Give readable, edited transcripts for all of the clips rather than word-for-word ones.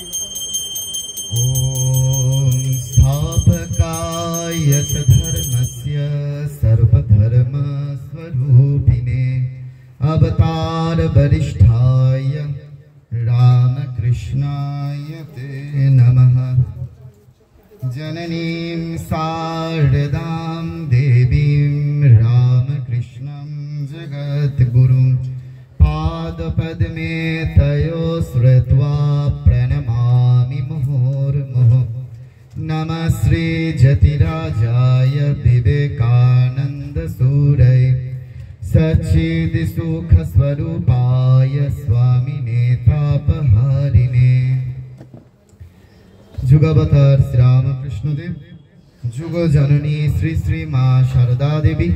ॐ स्थापकाय च धर्मस्य सर्वधर्मस्वरूपिणे अवतार वरिष्ठाय रामकृष्णाय ते नमः। जननीं शारदां देवीं रामकृष्णं जगद्गुरुं पादपद्मे तयो श्रुत्वा प्रणमामि मुहुर्मुहुः। नमः श्री जतिराजाय विवेकानंद सूरये सच्चिदसुखस्वरूपाय स्वामिने तापहारिणे। जुगावतार श्री रामकृष्ण देव, जुग जननी श्री श्री माँ शारदा देवी,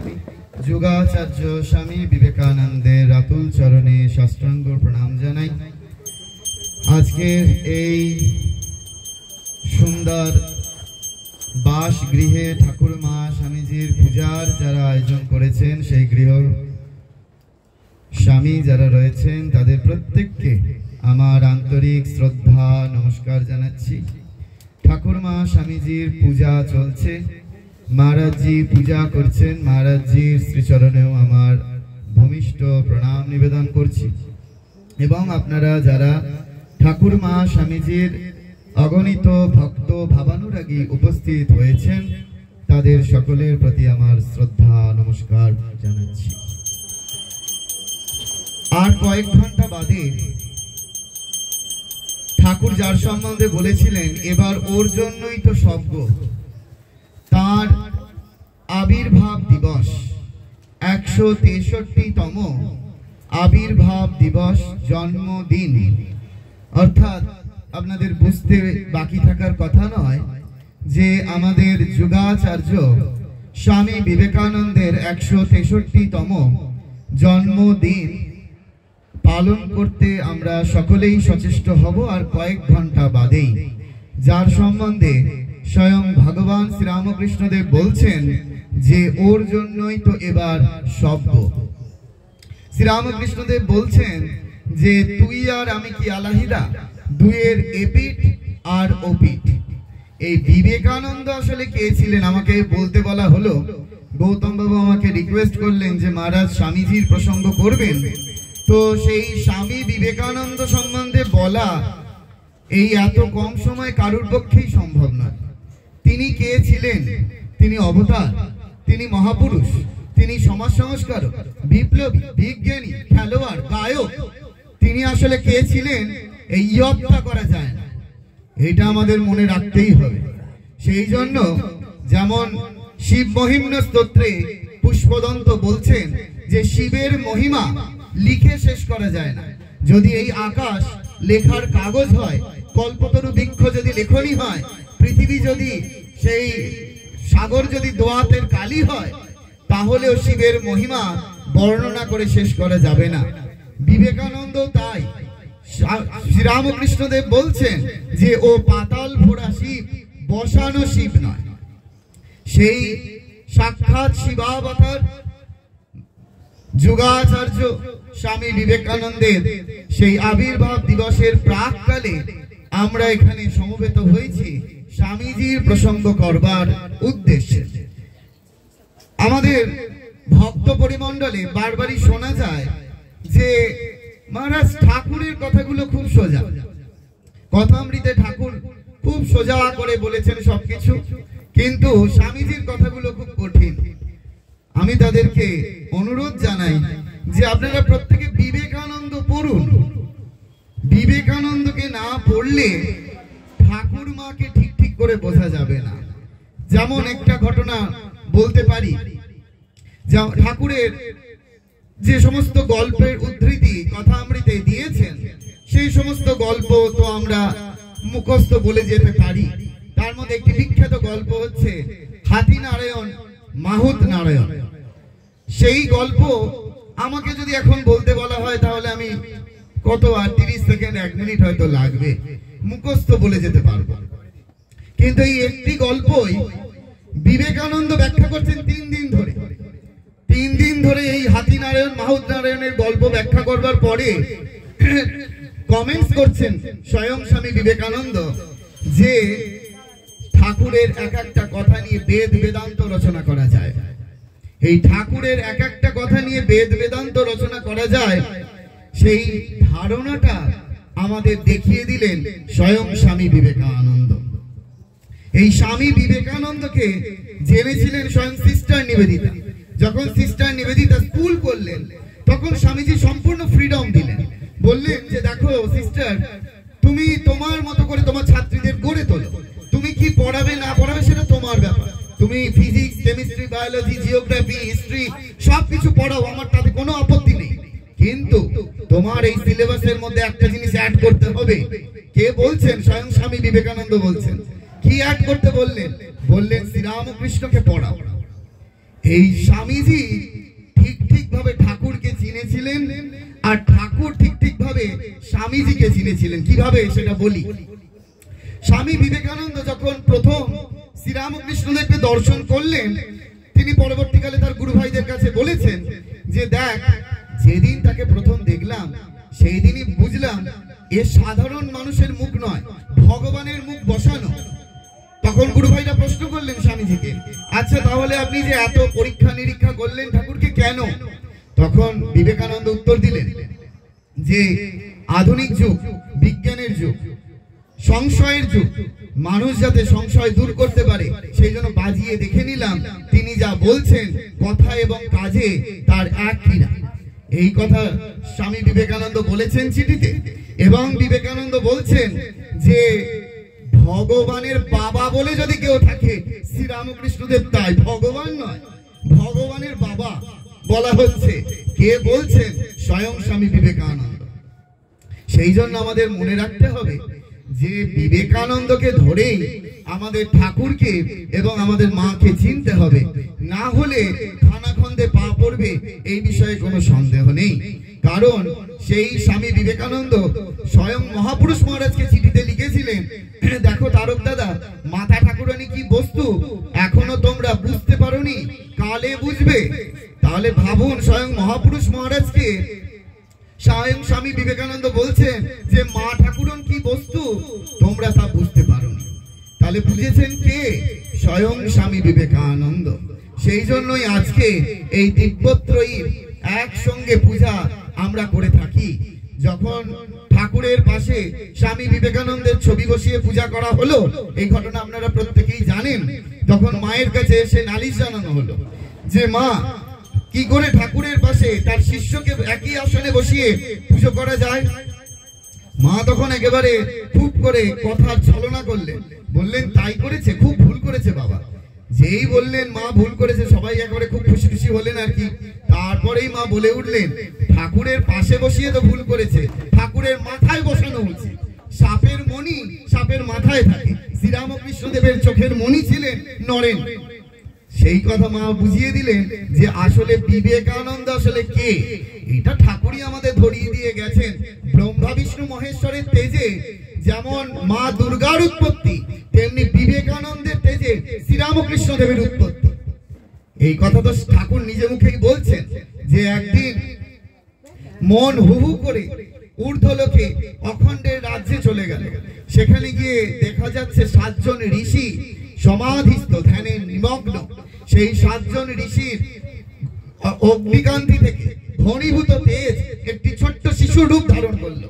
जुगाचार्य स्वामी विवेकानंदेर रातुल चरणे साष्टांग प्रणाम जानाई। आजकेर এই সুন্দর বাসগৃহে ঠাকুর মা স্বামীজির পূজার যারা আয়োজন করেছেন, সেই গৃহ স্বামী যারা রয়েছেন তাদের প্রত্যেককে আমার আন্তরিক শ্রদ্ধা নমস্কার জানাচ্ছি। ঠাকুর মা স্বামীজির পূজা চলছে, মহারাজজি পূজা করছেন, মহারাজজির শ্রীচরণেও আমার ভূমিষ্ঠ প্রণাম নিবেদন করছি। এবং আপনারা যারা ঠাকুর মা স্বামীজির অগণিত ভক্ত ভাবানুরাগী উপস্থিত হয়েছেন, তাদের সকলের প্রতি আমার শ্রদ্ধা নমস্কার জানাচ্ছি। আর কয়েক ঘন্টা বাদে ঠাকুর যার সম্বন্ধে বলেছিলেন এবার ওর জন্যই তো সব, তার আবির্ভাব দিবস, 163তম আবির্ভাব দিবস জন্মদিন। অর্থাৎ আপনাদের বুঝতে বাকি থাকার কথা নয় যে আমাদের যুগাচার্য স্বামী বিবেকানন্দের 163তম জন্মদিন পালন করতে আমরা সকলেই সচেষ্ট হব। আর কয়েক ঘন্টা বাদেই যার সম্বন্ধে স্বয়ং ভগবান শ্রীরামকৃষ্ণদেব বলছেন যে ওর জন্যই তো এবার সব্য। শ্রীরামকৃষ্ণদেব বলছেন যে তুই আর আমি কি আলাহিদা, দুয়ের এপিঠ আর ওপিঠ। এই বিবেকানন্দ আসলে কে ছিলেন আমাকে বলতে বলা হলো। গৌতম বাবু আমাকে রিকোয়েস্ট করলেন যে মহারাজ স্বামীজির প্রসঙ্গ করবেন, তো সেই স্বামী বিবেকানন্দ সম্বন্ধে বলা এই এত কম সময় কারুর পক্ষেই সম্ভব নয়। তিনি কে ছিলেন? তিনি অবতার, তিনি মহাপুরুষ, তিনি সমাজ সংস্কারক, বিপ্লবী, বিজ্ঞানী, খেলোয়াড়, গায়ক। তিনি আসলে কে ছিলেন এই ইয়ত্তা করা যায় না, এটা আমাদের মনে রাখতেই হবে। সেই জন্য যেমন শিব মহিম্ন স্তোত্রে পুষ্পদন্ত বলছেন যে শিবের মহিমা লিখে শেষ করা যায় না। যদি এই আকাশ লেখার কাগজ হয়, কল্পতরু বৃক্ষ যদি লেখনী হয়, পৃথিবী যদি সেই সাগর যদি দোয়াতের কালি হয়, তাহলেও শিবের মহিমা বর্ণনা করে শেষ করা যাবে না। বিবেকানন্দ তাই শ্রীরামকৃষ্ণদেব বলছেন যে ও পাতাল ফোড়া শিব, বসানো শিব নয়। সেই সাক্ষাৎ শিবাবতার যুগাচার্য স্বামী বিবেকানন্দের সেই আবির্ভাব দিবসের প্রাককালে আমরা এখানে সমবেত হয়েছি স্বামীজির প্রসঙ্গ করবার উদ্দেশ্যে। আমাদের ভক্ত পরিমণ্ডলে বারবারই শোনা যায় যে মহারাজ ঠাকুরের কথাগুলো খুব সোজা, কথামৃতে ঠাকুর খুব সোজা করে বলেছেন সবকিছু, কিন্তু স্বামীজির কথাগুলো খুব কঠিন। আমি তাদেরকে অনুরোধ জানাই যে আপনারা প্রত্যেকে বিবেকানন্দ পড়ুন। বিবেকানন্দকে না পড়লে ঠাকুর মাকে ঠিক ঠিক করে বোঝা যাবে না। যেমন একটা ঘটনা বলতে পারি, ঠাকুরের যে সমস্ত গল্পের উদ্ধৃতি কথামৃতে দিয়েছেন, সেই সমস্ত গল্প তো আমরা মুখস্থ বলে যেতে পারি। তার মধ্যে একটি বিখ্যাত গল্প হচ্ছে হাতি নারায়ণ মাহুত নারায়ণ। সেই গল্প আমাকে যদি এখন বলতে বলা হয় তাহলে আমি কত আর 30 সেকেন্ড 1 মিনিট হয়তো লাগবে, মুখস্থ বলে যেতে পারবো। কিন্তু এই একটি গল্পই বিবেকানন্দ ব্যাখ্যা করছেন 3 দিন ধরে। 3 দিন ধরে এই হাতি নারায়ণ মাহুত নারায়ণের গল্প ব্যাখ্যা করবার পরে কমেন্টস করছেন স্বয়ং স্বামী বিবেকানন্দ যে ঠাকুরের এক একটা কথা নিয়ে বেদ বেদান্ত রচনা করা যায়। এই ঠাকুরের এক একটা কথা নিয়ে বেদ বেদান্ত রচনা করা যায়, সেই ধারণাটা আমাদের দেখিয়ে দিলেন স্বয়ং স্বামী বিবেকানন্দ। এই স্বামী বিবেকানন্দকে জেনেছিলেন স্বয়ং সিস্টার নিবেদিতা। যখন সিস্টার নিবেদিতা স্কুল করলেন তখন স্বামীজি সম্পূর্ণ ফ্রিডম দিলেন, বললেন যে দেখো সিস্টার, তুমি তোমার মতো করে তোমার ছাত্রীদের গড়ে তোলো, তুমি কি পড়াবে না পড়াবে সেটা তোমার ব্যাপার, তুমি physics, chemistry, biology, geography, history সবকিছু পড়াও, আমার তাতে কোনো আপত্তি নেই, কিন্তু তোমার এই সিলেবাসের মধ্যে একটা জিনিস অ্যাড করতে হবে। কে বলছেন? স্বয়ং স্বামী বিবেকানন্দ বলছেন। কি অ্যাড করতে বললেন? বললেন শ্রীরামকৃষ্ণকে পড়াও। এই স্বামীজি ঠিক ভাবে ঠাকুরকে চিনেছিলেন, আর ঠাকুর ঠিক ভাবে স্বামীজিকে চিনেছিলেন। কিভাবে সেটা বলি। স্বামী বিবেকানন্দ যখন প্রথম শ্রীরামকৃষ্ণদেবকে দর্শন করলেন, তিনি পরবর্তীকালে তার গুরু ভাইদের কাছে বলেছেন যে দেখ, যেদিন তাকে প্রথম দেখলাম সেই দিনই বুঝলাম এ সাধারণ মানুষের মুখ নয়, ভগবানের মুখ বসানো। তখন গুরু ভাইরা প্রশ্ন করলেন স্বামীজিকে, আচ্ছা তাহলে আপনি যে এত পরীক্ষা নিরীক্ষা করলেন ঠাকুরকে কেন? তখন বিবেকানন্দ উত্তর দিলেন যে আধুনিক যুগ, বিজ্ঞানের যুগ, সংশয়ের যুগ, মানুষ যাতে সংশয় দূর করতে পারে সেই জন্য বাজিয়ে দেখে নিলাম তিনি যা বলছেন কথা এবং কাজে তার এক কিনা। এই কথা স্বামী বিবেকানন্দ বলেছেন চিঠিতে। এবং বিবেকানন্দ বলছেন যে ভগবানের বাবা বলে যদি কেউ থাকে শ্রীরামকৃষ্ণদেব, তাই ভগবান নয়, ভগবানের বাবা বলা হচ্ছে। কে বলছেন? স্বয়ং স্বামী বিবেকানন্দ। সেই জন্য আমাদের মনে রাখতে হবে যে বিবেকানন্দকে ধরেই আমাদের ঠাকুরকে এবং আমাদের মাকে চিনতে হবে, না হলে খানাখন্দে পা পড়বে এই বিষয়ে কোনো সন্দেহ নেই। কারণ সেই স্বামী বিবেকানন্দ স্বয়ং মহাপুরুষ মহারাজকে চিঠিতে লিখেছিলেন, দেখো তারক দাদা, মাথা ঠাকুরানী কি বস্তু এখনো তোমরা বুঝতে পারোনি, কালে বুঝবে। তাহলে ভাবুন, স্বয়ং মহাপুরুষ মহারাজকে স্বয়ং স্বামী বিবেকানন্দ বলছেন যে মা ঠাকুরন কি বস্তু তোমরা তা বুঝতে পারোনি। তাহলে বুঝেছেন কে? স্বয়ং স্বামী বিবেকানন্দ। সেই জন্যই আজকে এই তিব্বত্রয়ীর একসঙ্গে পূজা আমরা করে থাকি। যখন ঠাকুরের পাশে স্বামী বিবেকানন্দের ছবি বসিয়ে পূজা করা হলো, এই ঘটনা আপনারা প্রত্যেকেই জানেন। তখন মায়ের কাছে এসে নালিশ জানানো হলো যে মা, কি করে ঠাকুরের পাশে তার শিষ্যকে একই আসনে বসিয়ে পুজো করা যায়? মা তখন একেবারে খুব করে কথার ছলনা করলেন, বললেন তাই করেছে, খুব ভুল করেছে বাবা। যেই বললেন মা ভুল করেছে, সবাই একেবারে খুব খুশি খুশি হলেন আর কি। তারপরেই মা বলে উঠলেন, ঠাকুরের পাশে বসিয়ে তো ভুল করেছে, ঠাকুরের মাথায় বসানো উচিত। সাপের মণি সাপের মাথায় থাকে, শ্রীরামকৃষ্ণদেবের চোখের মণি ছিলেন নরেন। সেই কথা মা বুঝিয়ে দিলেন যে আসলে বিবেকানন্দ আসলে কে, এটা ঠাকুরই আমাদের ধরিয়ে দিয়ে গেছেন। ব্রহ্মা বিষ্ণু মহেশ্বরের তেজে যেমন মা দুর্গার উৎপত্তি, তেমনি বিবেকানন্দের তেজে শ্রীরামকৃষ্ণ দেবের উৎপত্তি। এই কথা তো ঠাকুর নিজে মুখেই বলছেন যে একদিন মন হু হু করে ঊর্ধ্বলোকে অখণ্ডের রাজ্যে চলে গেল। সেখানে গিয়ে দেখা যাচ্ছে 7 জন ঋষি সমাধিস্থ, ধ্যানে নিমগ্ন। সেই 7 জন ঋষির অগ্নিকান্তি থেকে ঘনীভূত তেজ একটি ছোট্ট শিশু রূপ ধারণ করলো।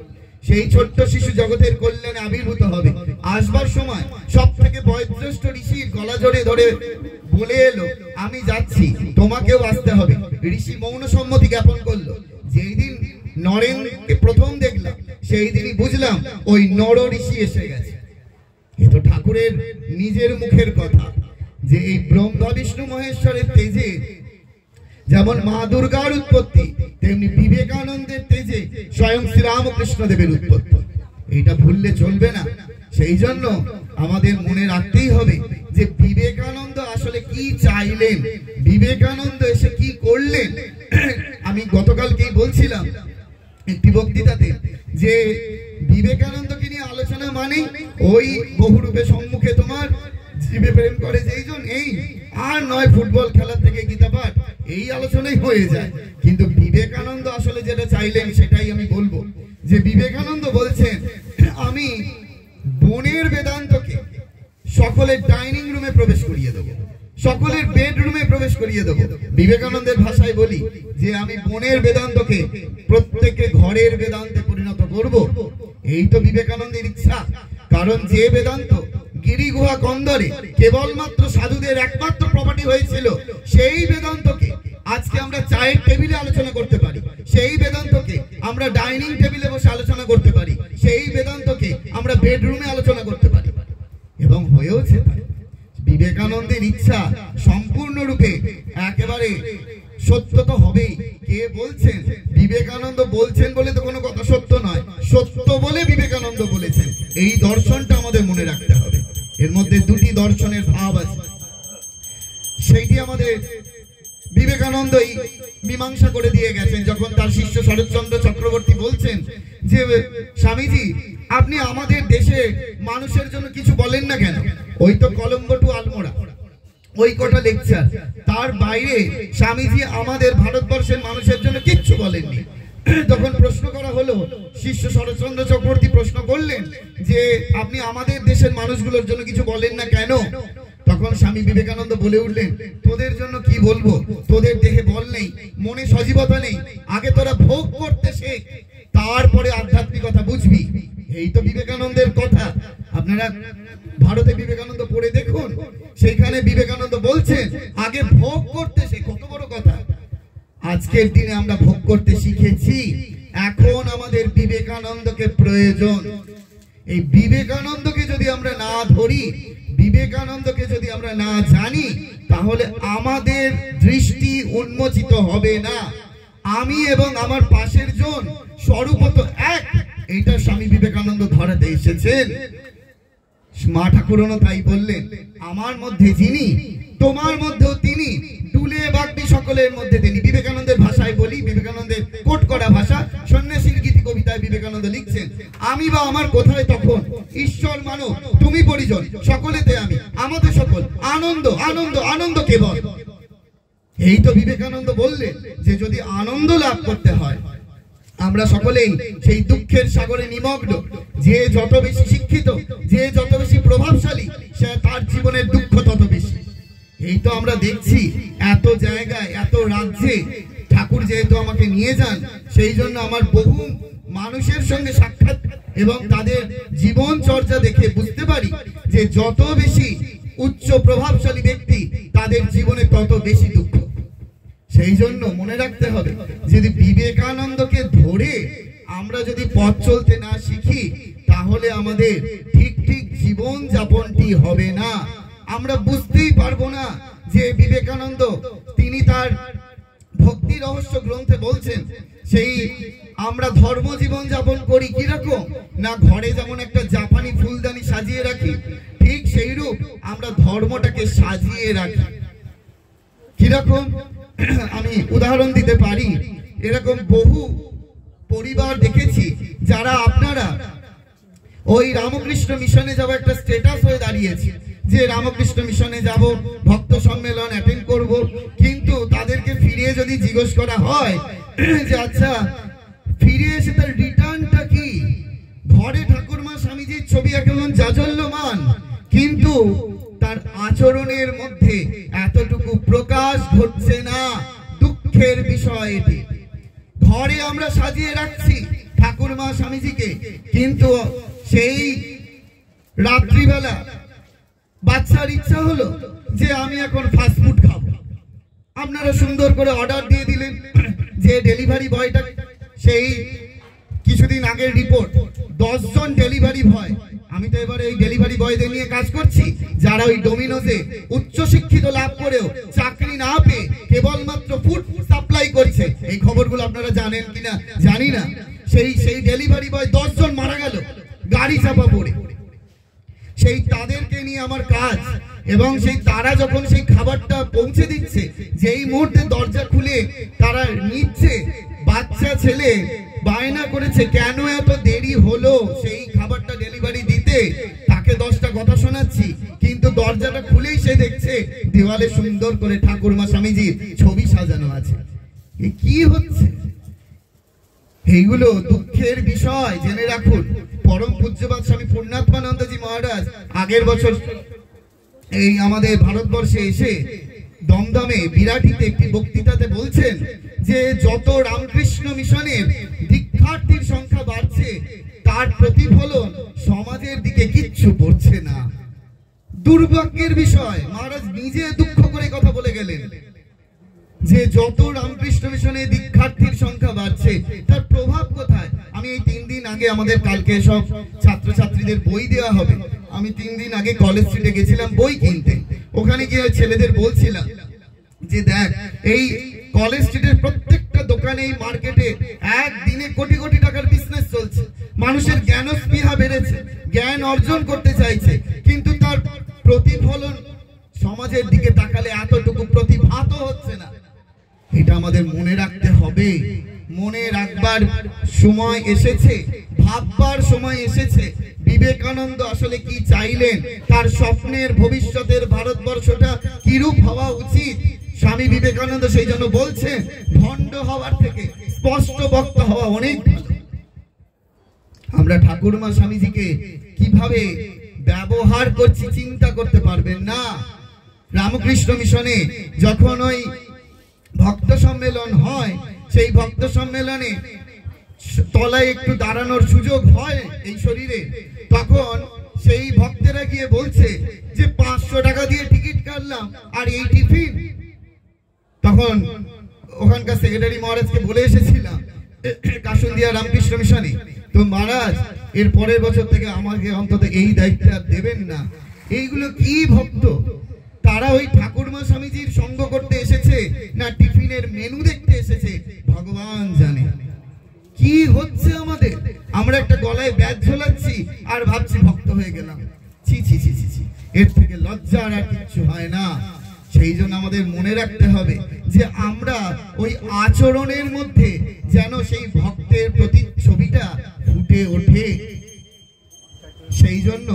সেই ছোট্ট শিশু জগতের কল্যাণে আবির্ভূত হবে। আসবার সময় সব থেকে বয়োজ্যেষ্ঠ ঋষির গলা জড়ে ধরে বলে এলো, আমি যাচ্ছি, তোমাকেও আসতে হবে। ঋষি মৌন সম্মতি জ্ঞাপন করলো। যেই দিন নরেনকে প্রথম দেখলাম সেই দিনই বুঝলাম ওই নর ঋষি এসে গেছে। এ তো ঠাকুরের নিজের মুখের কথা যে এই ব্রহ্মা বিষ্ণু মহেশ্বরের তেজে যেমন মা দুর্গার উৎপত্তি, তেমনি বিবেকানন্দের তেজে স্বয়ং শ্রীরামকৃষ্ণ দেবের উৎপত্তি। এটা ভুললে চলবে না। সেই জন্য আমাদের মনে রাখতেই হবে যে বিবেকানন্দ আসলে কি চাইলেন, বিবেকানন্দ এসে কি করলেন। আমি গতকালকেই বলছিলাম একটি বক্তৃতাতে যে বিবেকানন্দকে নিয়ে আলোচনা মানে ওই বহুরূপে সম্মুখে তোমার জীবে প্রেম করে যেইজন, এই আর নয় ফুটবল খেলার থেকে গীতা পাঠ, এই আলোচনাই হয়ে যায়। কিন্তু বিবেকানন্দ আসলে যেটা চাইলেন সেটাই আমি বলবো, যে যে বিবেকানন্দ বলছেন আমি বনের বেদান্তকে সকলের ডাইনিং রুমে প্রবেশ করিয়ে দেবো, সকলের বেডরুমে প্রবেশ করিয়ে দেবো। বিবেকানন্দের ভাষায় বলি যে আমি বনের বেদান্তকে প্রত্যেকে ঘরের বেদান্তে পরিণত করব। এই তো বিবেকানন্দের ইচ্ছা। কারণ যে বেদান্ত গিরি গুহা কন্দরে কেবলমাত্র সাধুদের একমাত্র প্রপার্টি হয়েছিল, সেই বেদান্তকে আজকে আমরা চায়ের টেবিলে আলোচনা করতে পারি, সেই বেদান্তকে আমরা ডাইনিং টেবিলে বসে আলোচনা করতে পারি, সেই বেদান্তকে আমরা বেডরুমে আলোচনা করতে পারি, এবং হয়েওছে তাই। বিবেকানন্দের ইচ্ছা সম্পূর্ণরূপে একেবারে সত্য তো হবেই। কে বলছেন? বিবেকানন্দ বলছেন বলে তো কোনো কথা সত্য নয়, সত্য বলে বিবেকানন্দ বলেছেন। এই দর্শনটা আমাদের মনে রাখতে হবে। এর মধ্যে দুটি দর্শনের ভাব আছে, সেইটি আমাদের বিবেকানন্দই মীমাংসা করে দিয়ে গেছেন। যখন তার শিষ্য শরৎচন্দ্র চক্রবর্তী বলছেন যে স্বামীজি আপনি আমাদের দেশে মানুষের জন্য কিছু বলেন না কেন? ওই তো কলম্বো টু আলমোড়া, ওই কটা লেকচার, তার বাইরে স্বামীজি আমাদের ভারতবর্ষের মানুষের জন্য কিচ্ছু বলেননি। তখন প্রশ্ন করা হলো, শিষ্য শরৎচন্দ্র চক্রবর্তী প্রশ্ন করলেন যে আপনি আমাদের দেশের মানুষগুলোর জন্য কিছু বলেন না কেন? তখন স্বামী বিবেকানন্দ বলে উঠলেন, তোদের জন্য কি বলবো, তোদের দেহে বল নেই, মনে সজীবতা নেই, আগে তোরা ভোগ করতে শেখ, তারপরে আধ্যাত্মিকতা বুঝবি। এই তো বিবেকানন্দের কথা। আপনারা ভারতে বিবেকানন্দ পড়ে দেখুন, সেইখানে বিবেকানন্দ বলছেন আগে ভোগ করতে শেখ। কত বড় কথা! আজকের দিনে আমরা ভোগ করতে শিখেছি, এখন আমাদের বিবেকানন্দকে প্রয়োজন। এই বিবেকানন্দকে যদি আমরা না ধরি, বিবেকানন্দকে যদি আমরা না জানি, তাহলে আমাদের দৃষ্টি উন্মোচিত হবে না। আমি এবং আমার পাশের জন স্বরূপত এক, এইটা স্বামী বিবেকানন্দ ধরাতে এসেছেন। মা ঠাকুরনও তাই বললেন, আমার মধ্যে যিনি তোমার মধ্যেও তিনি, দুলে বাগদি সকলের মধ্যে তিনি। বিবেকানন্দের ভাষায় বলি, বিবেকানন্দের কোট করা ভাষা, সন্ন্যাসীর গীতি কবিতায় বিবেকানন্দ লিখছেন, আমি বা আমার কোথায় তখন, ঈশ্বর মানো তুমি পরিজন, সকলেতে আমি, আমাদের সকল, আনন্দ আনন্দ আনন্দ কেবল। এই তো বিবেকানন্দ বললেন যে যদি আনন্দ লাভ করতে হয়, আমরা সকলেই সেই দুঃখের সাগরে নিমগ্ন। যে যত বেশি শিক্ষিত, যে যত বেশি প্রভাবশালী, সে তার জীবনের দুঃখ তত বেশি। এই তো আমরা দেখছি এত জায়গায়, এত রাজ্যে ঠাকুর যেহেতু আমাকে নিয়ে যান, সেই জন্য আমার বহু মানুষের সঙ্গে সাক্ষাৎ এবং তাদের জীবন চর্চা দেখে বুঝতে পারি যে যত বেশি উচ্চ প্রভাবশালী ব্যক্তি, তাদের জীবনে তত বেশি দুঃখ। সেই জন্য মনে রাখতে হবে, যদি বিবেকানন্দকে ধরে আমরা যদি পথ চলতে না শিখি, তাহলে আমাদের ঠিক ঠিক জীবন যাপনটি হবে না। আমরা বুঝতেই পারবো না যে বিবেকানন্দ তিনি তার ভক্তি রহস্য গ্রন্থে বলছেন, সেই আমরা ধর্ম জীবন যাপন করি কিরকম না, ঘরে যেমন একটা জাপানি ফুলদানি সাজিয়ে রাখি, ঠিক সেইরূপ আমরা ধর্মটাকে সাজিয়ে রাখি। কিরকম? আমি উদাহরণ দিতে পারি, এরকম বহু পরিবার দেখেছি যারা আপনারা ওই রামকৃষ্ণ মিশনে যাব একটা স্ট্যাটাস হয়ে দাঁড়িয়েছে যে রামকৃষ্ণ মিশনে যাব, ভক্ত সম্মেলন অ্যাটেন্ড করব, কিন্তু তাদেরকে ফিরে যদি জিজ্ঞেস করা হয় যে আচ্ছা ফিরে এসে তার রিটার্নটা কি, ঘরে ঠাকুরমা স্বামীজির ছবি এখন জাজল্যমান, কিন্তু তার আচরণের মধ্যে এতটুকু প্রকাশ ঘটছে না। দুঃখের বিষয় এটি। ঘরে আমরা সাজিয়ে রাখছি ঠাকুরমা স্বামীজিকে, কিন্তু সেই রাত্রিবেলা বাচ্চার ইচ্ছা হলো যে আমি এখন ফাস্টফুড খাবো, আপনারা সুন্দর করে অর্ডার দিয়ে দিলেন। যে ডেলিভারি বয়টা, সেই কিছুদিন আগের রিপোর্ট, 10 জন ডেলিভারি বয়, আমি তো এবারে এই ডেলিভারি বয়দের নিয়ে কাজ করছি, যারা ওই ডোমিনোজে উচ্চ শিক্ষিত লাভ করেও চাকরি না পেয়ে কেবলমাত্র ফুড সাপ্লাই করছে। এই খবরগুলো আপনারা জানেন কিনা জানি না। সেই ডেলিভারি বয় 10 জন মারা গেল গাড়ি চাপা পড়ে। সেই তাদেরকে নিয়ে আমার কাজ, এবং সেই তারা যখন সেই খাবারটা পৌঁছে দিচ্ছে, যেই মুহূর্তে দরজা খুলে তারা নিচ্ছে, বাচ্চা ছেলে বায়না করেছে কেন এত দেরি হলো সেই খাবারটা ডেলিভারি দিতে। তাকে 10টা কথা শোনাচ্ছি, কিন্তু দরজাটা খুলেই সে দেখছে দেওয়ালে সুন্দর করে ঠাকুরমা স্বামীজির ছবি সাজানো আছে। কি হচ্ছে? এইগুলো দুঃখের বিষয়, জেনে রাখুন। পরম পূজ্যপাদ স্বামী পূর্ণাত্মানন্দজি মহারাজ আগের বছর এই আমাদের ভারতবর্ষে এসে দমদমে বিরাটিতে একটি বক্তৃতাতে বলছেন যে যত রামকৃষ্ণ মিশনের দীক্ষার্থীর সংখ্যা বাড়ছে তার প্রতিফলন সমাজের দিকে কিচ্ছু পড়ছে না। দুর্ভাগ্যের বিষয়, মহারাজ নিজে দুঃখ করে কথা বলে গেলেন যে যত রামকৃষ্ণ মিশনে দীক্ষার্থীর সংখ্যা বাড়ছে তার প্রভাব কোথায়। আমি এই 3 দিন আগে, আমাদের কালকে সব ছাত্রছাত্রীদের বই দেওয়া হবে, আমি 3 দিন আগে কলেজ স্ট্রিটে গেছিলাম বই কিনতে। ওখানে গিয়ে ছেলেদের বলছিলাম যে দেখ, এই কলেজ স্ট্রিটের প্রত্যেকটা দোকানে, এই মার্কেটে একদিনে কোটি কোটি টাকার বিজনেস চলছে। মানুষের জ্ঞান স্পৃহা বেড়েছে, জ্ঞান অর্জন করতে চাইছে, কিন্তু তার প্রতিফলন সমাজের দিকে তাকালে এতটুকু প্রতিভাত হচ্ছে না। এটা আমাদের মনে রাখতে হবে। মনে রাখবার সময় এসেছে, ভাববার সময় এসেছে বিবেকানন্দ আসলে কি চাইলেন, তার স্বপ্নের ভবিষ্যতের ভারতবর্ষটা কিরূপ হওয়া উচিত। স্বামী বিবেকানন্দ সেই জন্য বলছেন ভণ্ড হওয়ার থেকে স্পষ্ট বক্তা হওয়া অনেক ভালো। আমরা ঠাকুরমা স্বামীজিকে কিভাবে ব্যবহার করছি চিন্তা করতে পারবেন না। রামকৃষ্ণ মিশনে যখন ওই ভক্ত সম্মেলন হয়, সেই ভক্ত সম্মেলনে তলায় একটু দাঁড়ানোর সুযোগ হয় এই শরীরে, তখন সেই ভক্তেরা গিয়ে বলছে যে 500 টাকা দিয়ে টিকিট কাটলাম আর এই টিফিন। তখন ওখানকার সেক্রেটারি মহারাজকে বলে এসেছিলাম কাশুন্দিয়া রামকৃষ্ণ মিশনে, তো মহারাজ এর পরের বছর থেকে আমাকে অন্তত এই দায়িত্ব আর দেবেন না। এইগুলো কি ভক্ত, তারা ওই ঠাকুরমা স্বামীজির সঙ্গ করতে এসেছে না টিফিনের মেনু দেখতে এসেছে ভগবান জানে। কি হচ্ছে আমাদের, আমরা একটা গলায় ব্যাজ ঝোলাচ্ছি আর ভাবছি ভক্ত হয়ে গেলাম। ছি ছি ছি ছি ছি, এর থেকে লজ্জার আর কিচ্ছু হয় না। সেই জন্য আমাদের মনে রাখতে হবে যে আমরা ওই আচরণের মধ্যে যেন সেই ভক্তের প্রতিচ্ছবিটা ফুটে ওঠে। সেই জন্য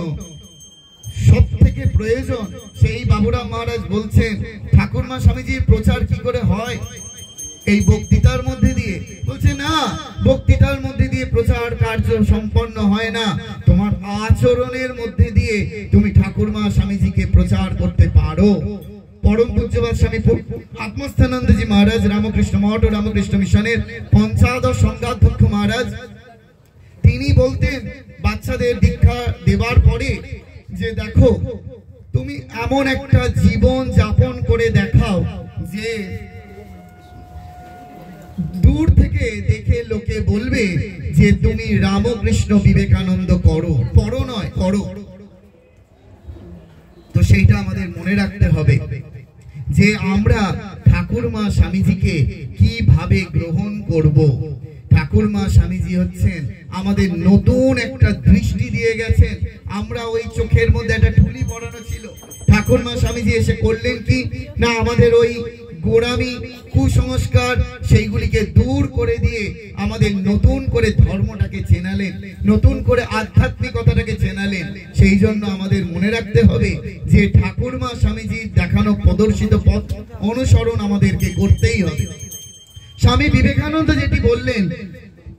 সব থেকে প্রয়োজন, সেই বাবুরাম মহারাজ বলছেন ঠাকুরমা স্বামীজির প্রচার কি করে হয়, এই বক্তৃতার মধ্যে দিয়ে। বলছে না, বক্তৃতার মধ্যে দিয়ে প্রচার কার্য সম্পন্ন হয় না, তোমার আচরণের মধ্যে দিয়ে তুমি ঠাকুরমা স্বামীজিকে প্রচার করতে পারো। পরম পূজ্যপাদ স্বামী আত্মস্থানন্দজি মহারাজ রামকৃষ্ণ মঠ ও রামকৃষ্ণ মিশনের পঞ্চাদশ সংঘাধ্যক্ষ মহারাজ, তিনি বলতেন বাচ্চাদের দীক্ষা দেবার পরে যে দেখো, তুমি এমন একটা জীবন যাপন করে দেখাও যে দূর থেকে দেখে লোকে বলবে যে তুমি রামকৃষ্ণ বিবেকানন্দ করো, পড়ো নয় করো। তো সেইটা আমাদের মনে রাখতে হবে যে আমরা ঠাকুরমা স্বামীজিকে কিভাবে গ্রহণ করব। ঠাকুরমা স্বামীজি হচ্ছেন আমাদের নতুন একটা দৃষ্টি দিয়ে গেছেন। আমরা ওই চোখের মধ্যে একটা ঠুলি পড়ানো ছিল, ঠাকুরমা স্বামীজি এসে করলেন কি না, আমাদের ওই গোড়ামি কুসংস্কার সেইগুলিকে দূর করে দিয়ে আমাদের নতুন করে ধর্মটাকে চেনালেন, নতুন করে আধ্যাত্মিকতাটাকে চেনালেন। সেই জন্য আমাদের মনে রাখতে হবে যে ঠাকুরমা স্বামীজির দেখানো প্রদর্শিত পথ অনুসরণ আমাদেরকে করতেই হবে। স্বামী বিবেকানন্দ যেটি বললেন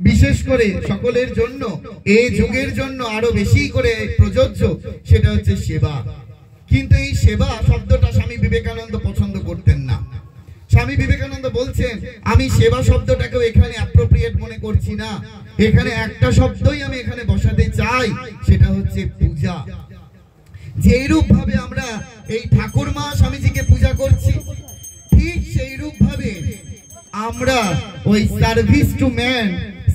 বিশেষ করে সকলের জন্য, এই যুগের জন্য আরো বেশি করে প্রযোজ্য, সেটা হচ্ছে সেবা। কিন্তু এই সেবা শব্দটা স্বামী বিবেকানন্দ পছন্দ করতেন না। স্বামী বিবেকানন্দ বলছেন আমি সেবা শব্দটাকেও এখানে অ্যাপ্রোপ্রিয়েট মনে করছি না, এখানে একটা শব্দই আমি এখানে বসাতে চাই, সেটা হচ্ছে পূজা। যেইরূপ ভাবে আমরা এই ঠাকুরমা স্বামীজিকে পূজা করছি, ঠিক সেই রূপ ভাবে আমরা ওই service to man,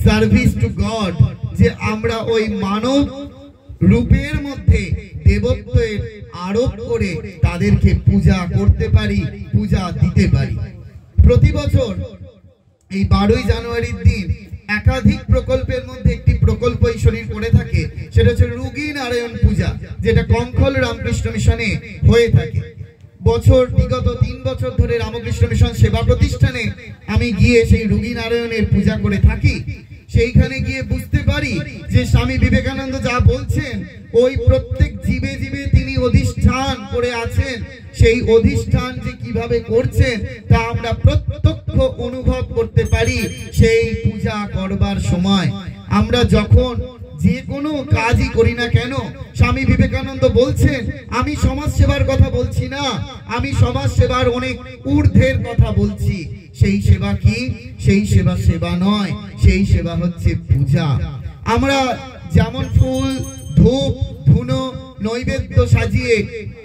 service to god, যে আমরা ওই মানব রূপের মধ্যে দেবত্বের আরোপ করে তাদেরকে পূজা করতে পারি, পূজা দিতে পারি। প্রতি বছর এই 12ই জানুয়ারির দিন একাধিক প্রকল্পের মধ্যে একটি প্রকল্প এই শরীর করে থাকে, সেটা হচ্ছে রুগী নারায়ণ পূজা, যেটা কঙ্খল রামকৃষ্ণ মিশনে হয়ে থাকে। বিগত 3 বছর ধরে রামকৃষ্ণ মিশন সেবা প্রতিষ্ঠানে আমি গিয়ে সেই রুগী নারায়ণের পূজা করে থাকি। সেইখানে গিয়ে বুঝতে পারি যে স্বামী বিবেকানন্দ যা বলছেন, ওই প্রত্যেক জীবে জীবে তিনি অধিষ্ঠান করে আছেন, সেই অধিষ্ঠান যে কিভাবে করছেন তা আমরা প্রত্যক্ষ অনুভব করতে পারি সেই পূজা করবার সময়। আমরা যখন যে কোনো কাজই করি না কেন, স্বামী বিবেকানন্দ বলছেন, আমি সমাজ সেবার কথা বলছি না, আমি সমাজ সেবার অনেক ঊর্ধ্বের কথা বলছি। সেই সেবা কি? সেই সেবা সেবা নয়, সেই সেবা হচ্ছে পূজা। আমরা যেমন ফুল, ধূপ, ধুনো, নৈবেদ্য সাজিয়ে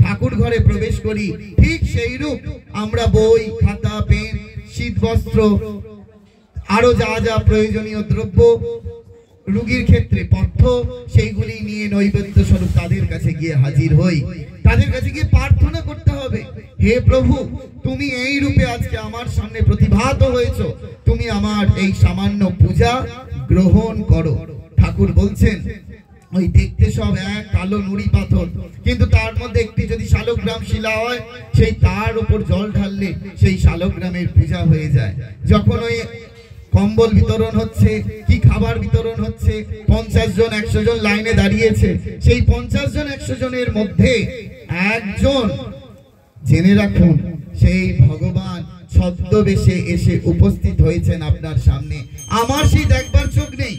ঠাকুর ঘরে প্রবেশ করি, ঠিক সেই রূপ আমরা বই, খাতা, পেন, শীত বস্ত্র, আরো যা যা প্রয়োজনীয় দ্রব্য, রোগীর ক্ষেত্রে পথ্য, সেইগুলি নিয়ে নৈবেদ্য স্বরূপ তাদের কাছে গিয়ে হাজির হই। তাদের কাছে গিয়ে প্রার্থনা করতে হবে, হে প্রভু, তুমি এই রূপে আজকে আমার সামনে প্রতিভাত হয়েছো, তুমি আমার এই সামান্য পূজা গ্রহণ করো। ঠাকুর বলছেন, ওই দেখতে সব এক কালো নুড়ি পাথর, কিন্তু তার মধ্যে একটি যদি শালগ্রাম শিলা হয়, সেই তার উপর জল ঢাললে সেই শালগ্রামের পূজা হয়ে যায়। যখন ওই কম্বল বিতরণ হচ্ছে, কি খাবার বিতরণ হচ্ছে, 50 জন 100 জন লাইনে দাঁড়িয়েছে, সেই 50 জন 100 জনের মধ্যে একজন, জেনে রাখুন, সেই ভগবান ছদ্মবেশে এসে উপস্থিত হয়েছেন আপনার সামনে। আমার সেই দেখবার চোখ নেই,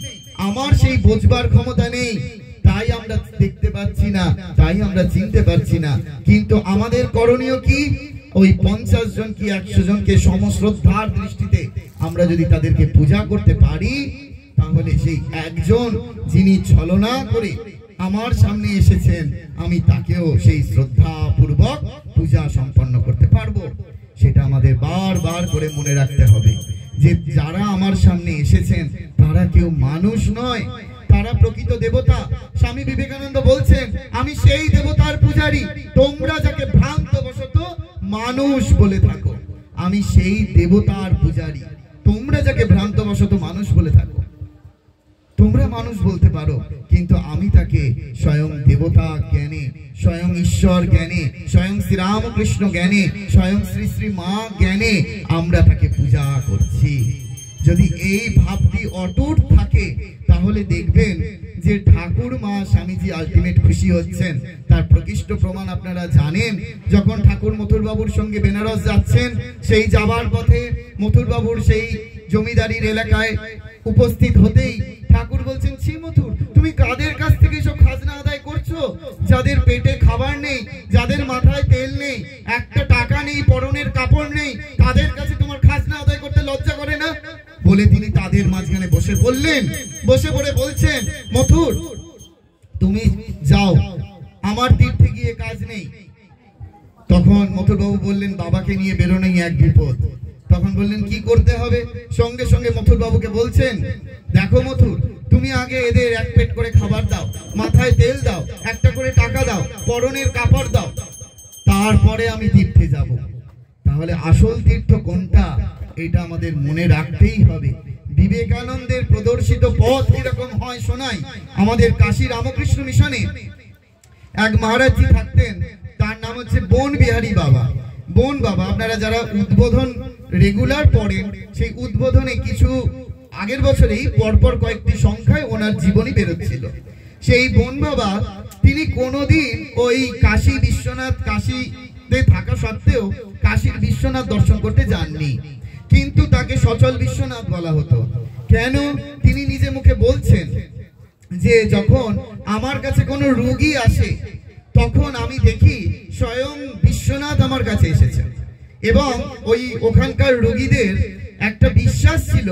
আমার সেই বোঝবার ক্ষমতা নেই, তাই আমরা দেখতে পাচ্ছি না, তাই আমরা চিনতে পারছি না। কিন্তু আমাদের করণীয় কি? ওই 50 জন কি 100 জনকে সমশ্রদ্ধার দৃষ্টিতে আমরা যদি তাদেরকে পূজা করতে পারি, তাহলে সেই একজন যিনি ছলনা করে আমার সামনে এসেছেন, আমি তাকেও সেই শ্রদ্ধা পূর্বক পূজা সম্পন্ন করতে পারবো। সেটা আমাদের বারবার করে মনে রাখতে হবে যে যারা আমার সামনে এসেছেন তারা কেউ মানুষ নয়, তারা প্রকৃত দেবতা। স্বামী বিবেকানন্দ বলছেন, আমি সেই দেবতার পূজারী, তোমরা যাকে ভ্রান্ত বশত মানুষ বলে থাকো, আমি সেই দেবতার পূজারী। তোমরা যাকে ভ্রান্ত বশত মানুষ বলে থাকো, তোমরা মানুষ বলতে পারো, কিন্তু আমি তাকে স্বয়ং দেবতা জ্ঞানে, স্বয়ং ঈশ্বর জ্ঞানে, স্বয়ং শ্রীরামকৃষ্ণ জ্ঞানে, স্বয়ং শ্রী শ্রী মা জ্ঞানে আমরা তাকে পূজা করছি। যদি এই ভাবটি অটুট থাকে, তাহলে দেখবেন যে ঠাকুর মা স্বামীজি আলটিমেট খুশি হচ্ছেন। তার প্রকৃষ্ট প্রমাণ আপনারা জানেন, যখন ঠাকুর মথুর বাবুর সঙ্গে বেনারস যাচ্ছেন, সেই যাবার পথে মথুর বাবুর সেই জমিদারির এলাকায় উপস্থিত হতেই ঠাকুর বলছেন, ছি মথুর, তুমি কাদের কাছ থেকে সব খাজনা আদায় করছো? যাদের পেটে খাবার নেই, যাদের মাথায় তেল নেই, একটা টাকা নেই, পরনের কাপড় নেই, তাদের কাছে তোমার খাজনা আদায় করতে লজ্জা করে না? বলে তিনি তাদের মাঝখানে বসে পড়লেন। বসে পড়ে বলছেন, মথুর, তুমি যাও, আমার তীর্থে গিয়ে কাজ নেই। তখন মথুর বাবু বললেন, বাবাকে নিয়ে বেরোনোই এক বিপদ। তখন বললেন, কি করতে হবে? সঙ্গে সঙ্গে মথুর বাবুকে বলছেন, দেখো মথুর, তুমি আগে এদের এক পেট করে খাবার দাও, মাথায় তেল দাও, একটা করে টাকা দাও, পরনের কাপড় দাও, তারপরে আমি তীর্থে যাব। তাহলে আসল তীর্থ কোনটা, এটা আমাদের মনে রাখতেই হবে। বিবেকানন্দের প্রদর্শিত পথ কিরকম হয় শোনাই। আমাদের কাশী রামকৃষ্ণ মিশনে এক মহারাজজি থাকতেন, তার নাম হচ্ছে বন বিহারী বাবা। বন বাবা, আপনারা যারা উদ্বোধন রেগুলার পড়েন, সেই উদ্বোধনে কিছু আগের বছরেই পরপর কয়েকটি সংখ্যায় ওনার জীবনী বেরোচ্ছিল। সেই বন বাবা, তিনি কোনোদিন ওই কাশী বিশ্বনাথ, কাশীতে থাকা সত্ত্বেও কাশীর বিশ্বনাথ দর্শন করতে যাননি, কিন্তু তাকে সচল বিশ্বনাথ বলা হতো। কেন? তিনি নিজে মুখে বলছেন যে যখন আমার কাছে কোনো রোগী আসে, তখন আমি দেখি স্বয়ং বিশ্বনাথ আমার কাছে এসেছেন, এবং ওই ওখানকার রোগীদের একটা বিশ্বাস ছিল,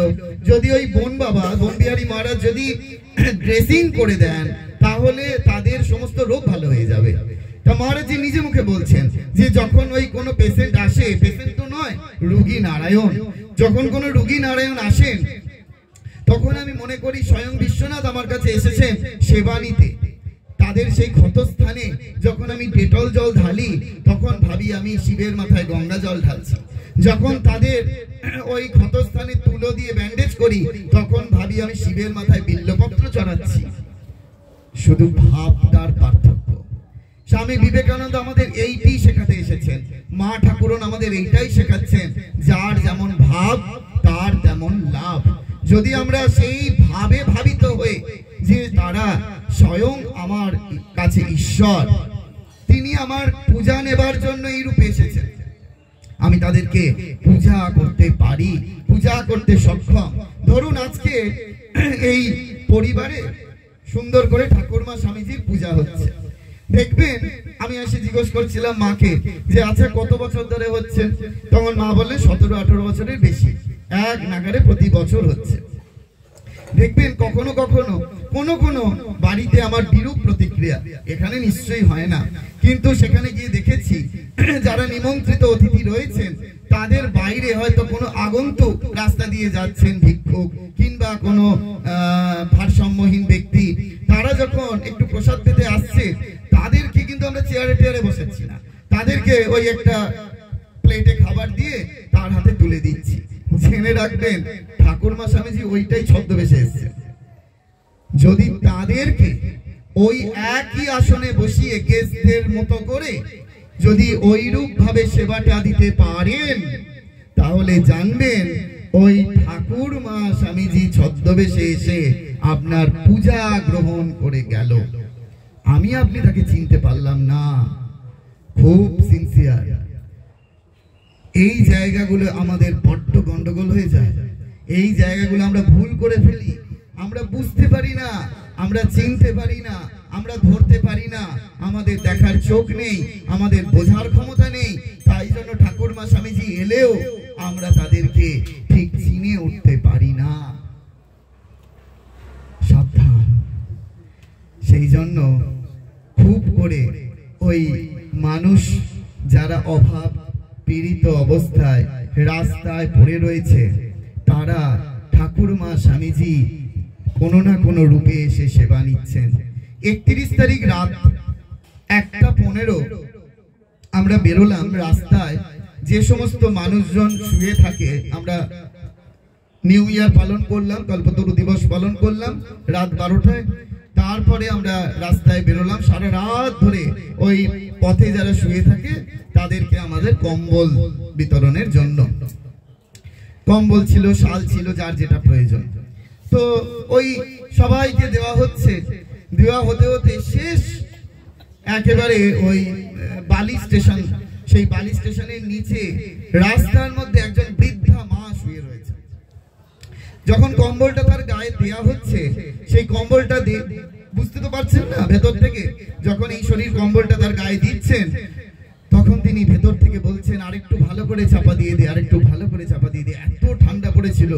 যদি ওই বন বাবা, বন বিহারী মহারাজ যদি ড্রেসিং করে দেন, তাহলে তাদের সমস্ত রোগ ভালো হয়ে যাবে। তা মহারাজজি নিজে মুখে বলছেন যে যখন ওই কোনো পেশেন্ট আসে, পেশেন্ট তো নয়, রোগী নারায়ণ, যখন কোনো রোগী নারায়ণ আসেন, তখন আমি মনে করি স্বয়ং বিশ্বনাথ আমার কাছে এসেছেন সেবা নিতে। তাদের সেই ক্ষতস্থানে যখন আমি ডেটল জল ঢালি, তখন ভাবি আমি শিবের মাথায় গঙ্গা জল ঢালছি। যখন তাদের ওই ক্ষতস্থানে তুলো দিয়ে ব্যান্ডেজ করি, তখন ভাবি আমি শিবের মাথায় বিল্লপত্র চড়াচ্ছি। শুধু ভাবটার পার্থক্য। স্বামী বিবেকানন্দ আমাদের এইটাই শেখাতে এসেছেন, মা ঠাকুরন আমাদের এইটাই শেখাচ্ছেন, যার যেমন ভাব তার তেমন লাভ। যদি আমরা সেই ভাবে ভাবিত হয়ে যে তারা স্বয়ং আমার কাছে ঈশ্বর, তিনি আমার পূজা নেবার জন্য এই রূপে এসেছেন। আমি তাদেরকে পূজা করতে পারি, পূজা করতে সক্ষম। ধরুন আজকে এই পরিবারে সুন্দর করে ঠাকুরমা স্বামীজির পূজা হচ্ছে, দেখবেন আমি এসে জিজ্ঞেস করছিলাম মাকে যে আচ্ছা কত বছর ধরে হচ্ছে, তখন মা বললেন 17-18 বছরের বেশি, এক নাগারে প্রতি বছর হচ্ছে। দেখবেন কখনো কখনো কোনো কোনো বাড়িতে আমার বিরূপ প্রতিক্রিয়া, এখানে নিশ্চয়ই হয় না, কিন্তু সেখানে গিয়ে দেখেছি যারা নিমন্ত্রিত অতিথি রয়েছেন তাদের বাইরে হয়তো কোনো আগন্তুক রাস্তা দিয়ে যাচ্ছেন, ভিক্ষুক কিংবা কোনো ভারসাম্যহীন ব্যক্তি, তারা যখন একটু প্রসাদ পেতে আসছে তাদেরকে কিন্তু আমরা চেয়ারে টেয়ারে বসেছি না, তাদেরকে ওই একটা প্লেটে খাবার দিয়ে তার হাতে তুলে দিচ্ছি। জেনে রাখবেন ঠাকুরমা স্বামীজি ওইটাই ছদ্মবেশে এসেছে। যদি তাদেরকে ওই একই আসনে বসিয়ে গেস্টদের মতো করে যদি ওইরূপ ভাবে সেবাটা দিতে পারেন, তাহলে জানবেন ওই ঠাকুরমা স্বামীজি ছদ্মবেশে এসে আপনার পূজা গ্রহণ করে গেল। আমি আপনি তাকে চিনতে পারলাম না, খুব সিনসিয়ার। এই জায়গাগুলো আমাদের বড্ড গন্ডগোল হয়ে যায়, এই জায়গাগুলো আমরা ভুল করে ফেলি, আমরা বুঝতে পারি না, আমরা চিনতে পারি না, আমরা ধরতে পারি না, আমাদের দেখার চোখ নেই, আমাদের বোঝার ক্ষমতা নেই। তাই জন্য ঠাকুরমা স্বামীজি এলেও আমরা তাদেরকে ঠিক চিনে উঠতে পারি না। সাবধান। সেই জন্য খুব করে ওই মানুষ যারা অভাব পীড়িত অবস্থায় রাস্তায় পড়ে রয়েছে, তারা ঠাকুরমা স্বামীজি কোনো না কোনো রূপে এসে সেবা নিচ্ছেন। 31 তারিখ রাত 1:15 আমরা বেরোলাম রাস্তায়, যে সমস্ত মানুষজন শুয়ে থাকে, আমরা নিউ ইয়ার পালন করলাম, কল্পতরু দিবস পালন করলাম রাত 12টায়। তারপরে আমরা রাস্তায় বেরোলাম, সারা রাত ধরে ওই পথে যারা শুয়ে থাকে তাদেরকে আমাদের কম্বল বিতরণের জন্য, কম্বল ছিল, শাল ছিল, যার যেটা প্রয়োজন, তো ওই সবাইকে দেওয়া হচ্ছে। দেওয়া হতে হতে শেষ একেবারে ওই বালি স্টেশন, সেই বালি স্টেশনের নিচে রাস্তার মধ্যে একজন বৃদ্ধা মা শুয়ে রয়েছে। যখন কম্বলটা তার গায়ে দেওয়া হচ্ছে, সেই কম্বলটা বুঝতে তো পারছেন না ভেতর থেকে, যখন এই শরীর কম্বলটা তার গায়ে দিচ্ছেন, তখন তিনি ভেতর থেকে বলছেন আরেকটু ভালো করে চাপা দিয়ে দে, আরেকটু ভালো করে চাপা দিয়ে দে। এত ঠান্ডা পড়েছিল,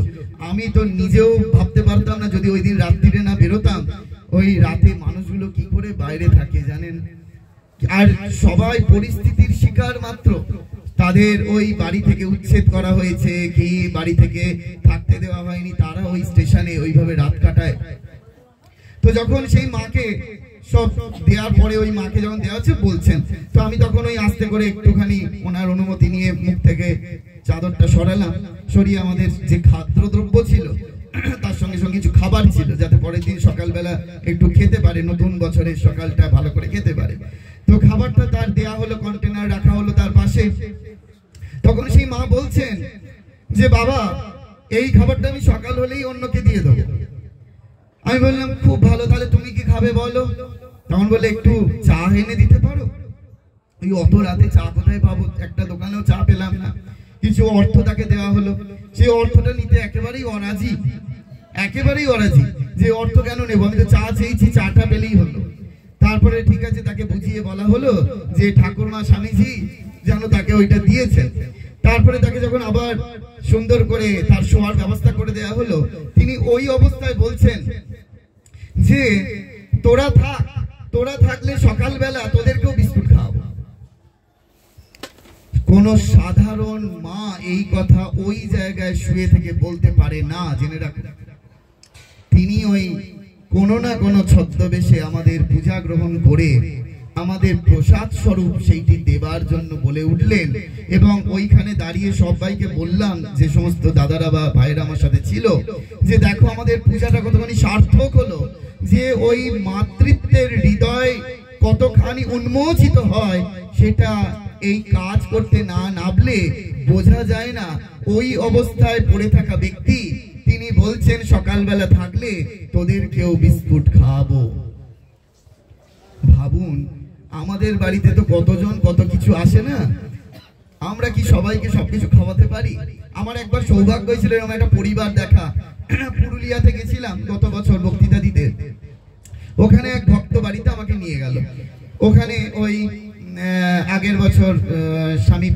আমি তো নিজেও ভাবতে পারতাম না যদি ওই দিন রাত্রিরে না বেরোতাম, ওই রাতে মানুষগুলো কি করে বাইরে থাকে জানেন। আর সবাই পরিস্থিতির শিকার মাত্র, তাদের ওই বাড়ি থেকে উচ্ছেদ করা হয়েছে কি বাড়ি থেকে থাকতে দেওয়া হয়নি, তারা ওই স্টেশনে ওইভাবে রাত কাটায়। তো যখন সেই মাকে সব দেওয়ার পরে, ওই মাকে যখন দেওয়া হচ্ছে বলছেন, তো আমি তখন ওই আস্তে করে একটুখানি ওনার অনুমতি নিয়ে মুখ থেকে চাদরটা সরালাম, সরিয়ে আমাদের যে খাদ্যদ্রব্য ছিল তার সঙ্গে সঙ্গে কিছু খাবার ছিল, যাতে পরের দিন সকালবেলা একটু খেতে পারে, নতুন বছরের সকালটা ভালো করে খেতে পারে। তো খাবারটা তার দেয়া হলো, কন্টেনার রাখা হলো তার পাশে। তখন সেই মা বলছেন যে বাবা, এই খাবারটা আমি সকাল হলেই অন্যকে দিয়ে দেবো। আমি বললাম খুব ভালো, তাহলে তুমি কি খাবে বলো? তখন বলে একটু চা এনে দিতে পারো। ওই অত রাতে চা কোথায় পাবো, একটা দোকানেও চা পেলাম না। কিছু অর্থ তাকে দেওয়া হলো, সেই অর্থটা নিতে একেবারেই অরাজি, একেবারেই অরাজি, যে অর্থ কেন নেবো, আমি তো চা চেয়েছি, চাটা পেলেই হলো। তারপরে ঠিক আছে, তাকে বুঝিয়ে বলা হলো যে ঠাকুরমা স্বামীজি যেন তাকে ওইটা দিয়েছেন। তারপরে তাকে যখন আবার সুন্দর করে তার শোয়ার ব্যবস্থা করে দেওয়া হলো, তিনি ওই অবস্থায় বলছেন যে তোরা থাক, তোরা থাকলে সকালবেলা তোদেরকেও বিস্কুট খাওয়াবো। কোন সাধারণ মা এই কথা ওই জায়গায় শুয়ে থেকে বলতে পারে না, জেনে রাখুন। তিনি ওই কোনো না কোনো ছদ্মবেশে আমাদের পূজা গ্রহণ করে আমাদের প্রসাদ স্বরূপ সেইটি দেবার জন্য বলে উঠলেন। এবং ওইখানে দাঁড়িয়ে সবাইকে বললাম, যে সমস্ত দাদারা বা ভাইরা আমার সাথে ছিল, যে দেখো আমাদের পূজাটা কতখানি সার্থক হলো, যে ওই মাতৃত্বের হৃদয় কতখানি উন্মোচিত হয়, সেটা এই কাজ করতে না নামলে বোঝা যায় না। ওই অবস্থায় পড়ে থাকা ব্যক্তি তিনি বলছেন সকালবেলা থাকলে তোদেরকেও বিস্কুট খাওয়াবো। ভাবুন আমাদের বাড়িতে তো কতজন কত কিছু আসে না, আমরা কি সবাইকে সবকিছু খাওয়াতে পারি? আমার একবার সৌভাগ্য হয়েছিল এরকম একটা পরিবার দেখা। পুরুলিয়াতে গেছিলাম গত বছর বক্তৃতা দিতে, ওখানে এক ভক্ত বাড়িতে আমাকে নিয়ে গেল। ওখানে ওই আগের বছর স্বামী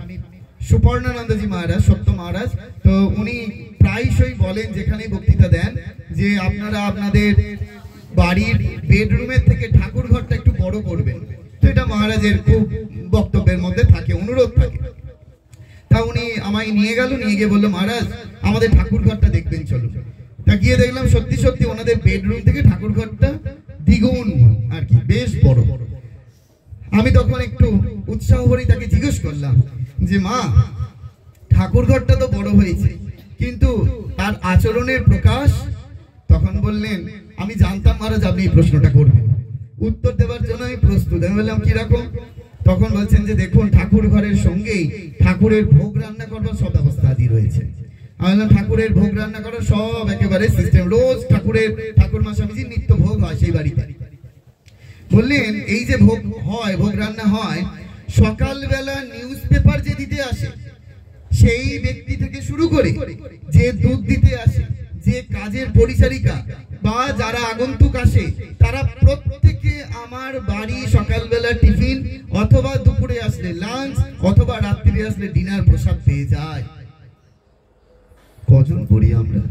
সুপর্ণানন্দজি মহারাজ, সত্য মহারাজ, তো উনি প্রায়শই বলেন যেখানে বক্তৃতা দেন যে আপনারা আপনাদের বাড়ির বেডরুমের থেকে ঠাকুর ঘরটা একটু বড় করবেন। তো এটা মহারাজের খুব বক্তব্যের মধ্যে থাকে, অনুরোধ থাকে। তা উনি আমায় নিয়ে গেল, নিয়ে গিয়ে বললো মহারাজ আমাদের ঠাকুর ঘরটা দেখবেন চলো। তা গিয়ে দেখলাম সত্যি সত্যি ওনাদের বেডরুম থেকে ঠাকুর ঘরটা দ্বিগুণ আর কি, বেশ বড়। আমি তখন একটু উৎসাহ ভরে তাকে জিজ্ঞেস করলাম যে মা, ঠাকুর ঘরটা তো বড় হয়েছে, কিন্তু তার আচরণের প্রকাশ। তখন বললেন আমি জানতাম মহারাজ আপনি এই প্রশ্নটা করবেন, উত্তর দেওয়ার জন্য আমি প্রস্তুত। আমি বললাম কিরকম? তখন বলছেন যে দেখুন ঠাকুর ঘরের সঙ্গেই ঠাকুরের ভোগ রান্না করবার সব ব্যবস্থা আদি রয়েছে। আমি বললাম ঠাকুরের ভোগ রান্না করার সব একেবারে সিস্টেম, রোজ ঠাকুরমা স্বামীজির নিত্য ভোগ হয় সেই বাড়িতে। বললেন এই যে ভোগ হয়, ভোগ রান্না হয়, সকালবেলা নিউজ পেপার যে দিতে আসে সেই ব্যক্তি থেকে শুরু করে যে দুধ দিতে আসে, যে কাজের পরিচারিকা বা যারা আগন্তুক আসে, তারা প্রত্যেকে আমার বাড়ি সকালবেলা টিফিন অথবা দুপুরে আসলে লাঞ্চ অথবা রাত্রিরে আসলে ডিনার প্রসাদ পেয়ে যায়। কজন করি আমরা?